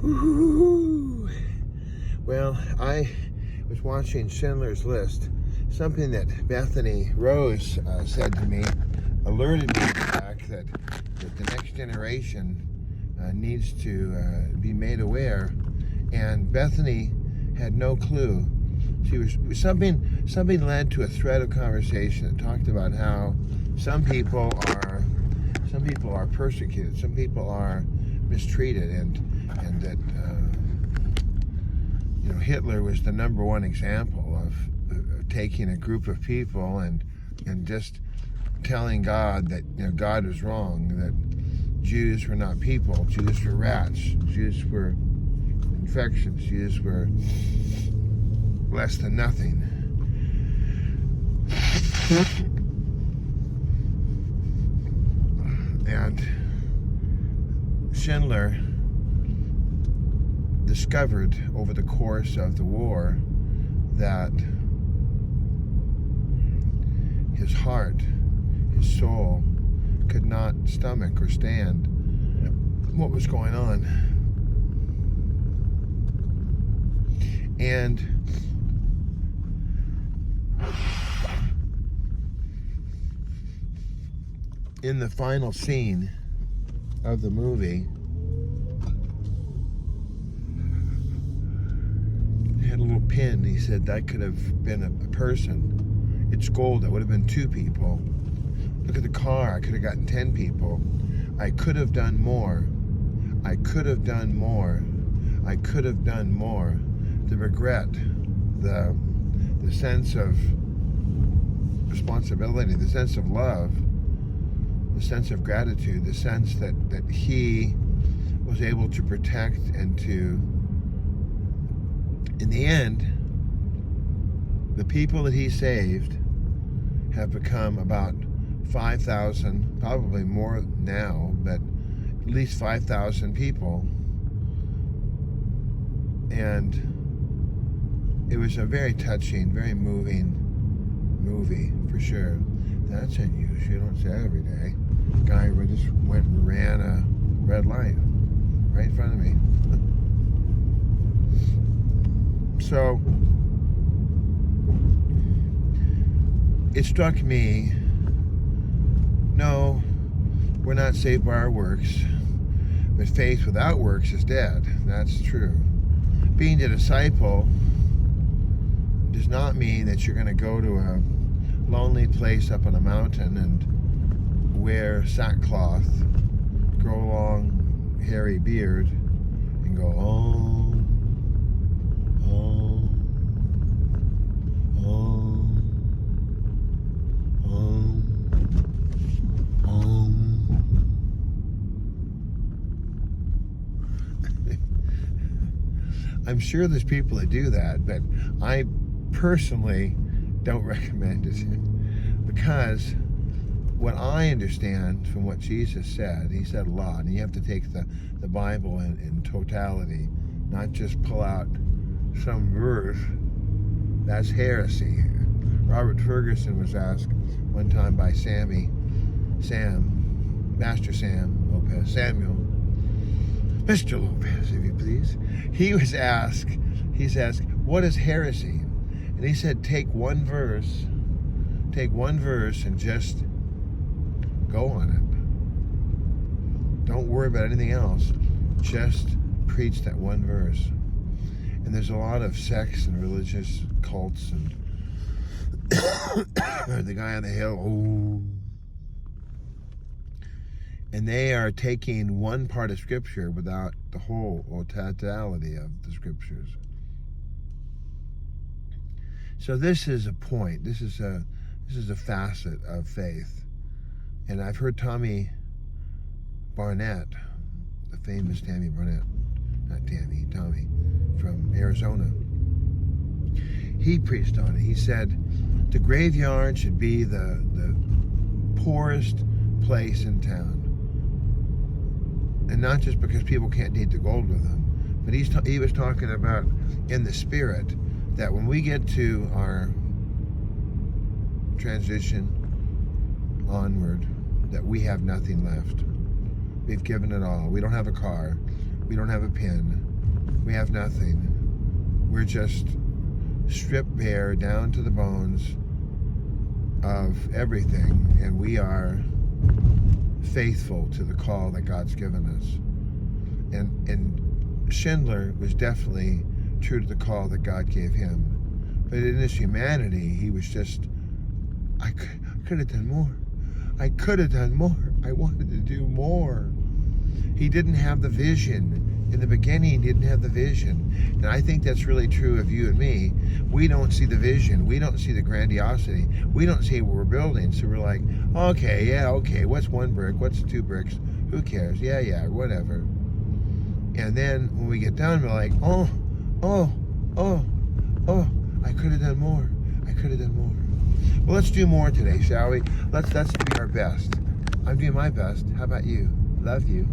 Woo-hoo. Well, I was watching Schindler's List. Something that Bethany Rose said to me alerted me to the fact that the next generation needs to be made aware. And Bethany had no clue. She was something led to a thread of conversation that talked about how some people are persecuted, some people are mistreated, and that Hitler was the number one example of taking a group of people and just telling God that God was wrong, that Jews were not people, Jews were rats, Jews were infections, Jews were less than nothing. And Schindler discovered over the course of the war that his heart, his soul, could not stomach or stand what was going on. And in the final scene of the movie, he had a little pin. He said that could have been a person. It's gold. That would have been 2 people. Look at the car. I could have gotten 10 people. I could have done more. I could have done more. I could have done more. The regret, the sense of responsibility, the sense of love, the sense of gratitude, the sense that he was able to protect and to, in the end, the people that he saved have become about 5,000, probably more now, but at least 5,000 people. And it was a very touching, very moving movie, for sure. That's unusual. You don't say that every day. Guy just went and ran a red light right in front of me. So it struck me, no, we're not saved by our works, but faith without works is dead. That's true. Being a disciple does not mean that you're going to go to a lonely place up on a mountain and wear sackcloth, grow a long hairy beard, and go, oh, oh, oh, oh, oh. I'm sure there's people that do that, but I personally don't recommend it, because what I understand from what Jesus said, he said a lot, and you have to take the Bible in totality, not just pull out some verse. That's heresy. Robert Ferguson was asked one time by Master Sam Lopez, Samuel, Mr. Lopez, if you please. He's asked, what is heresy? And he said, take one verse and just go on it. Don't worry about anything else. Just preach that one verse. And there's a lot of sects and religious cults and the guy on the hill, oh. And they are taking one part of Scripture without the whole or totality of the Scriptures. So this is a point. This is a facet of faith. And I've heard Tommy Barnett, the famous Tommy from Arizona. He preached on it. He said the graveyard should be the poorest place in town. And not just because people can't dig the gold with them, but he was talking about in the spirit that when we get to our transition onward, that we have nothing left. We've given it all. We don't have a car. We don't have a pen. we have nothing. We're just stripped bare down to the bones of everything, and we are faithful to the call that God's given us. And Schindler was definitely true to the call that God gave him. But in his humanity, he was just, I could have done more. I could have done more. I wanted to do more. He didn't have the vision. In the beginning, he didn't have the vision. And I think that's really true of you and me. We don't see the vision. We don't see the grandiosity. We don't see what we're building. So we're like, okay, what's one brick? What's 2 bricks? Who cares? Yeah, whatever. And then when we get done, we're like, oh, I could have done more. I could have done more. Well, let's do more today, shall we? Let's do our best. I'm doing my best. How about you? Love you.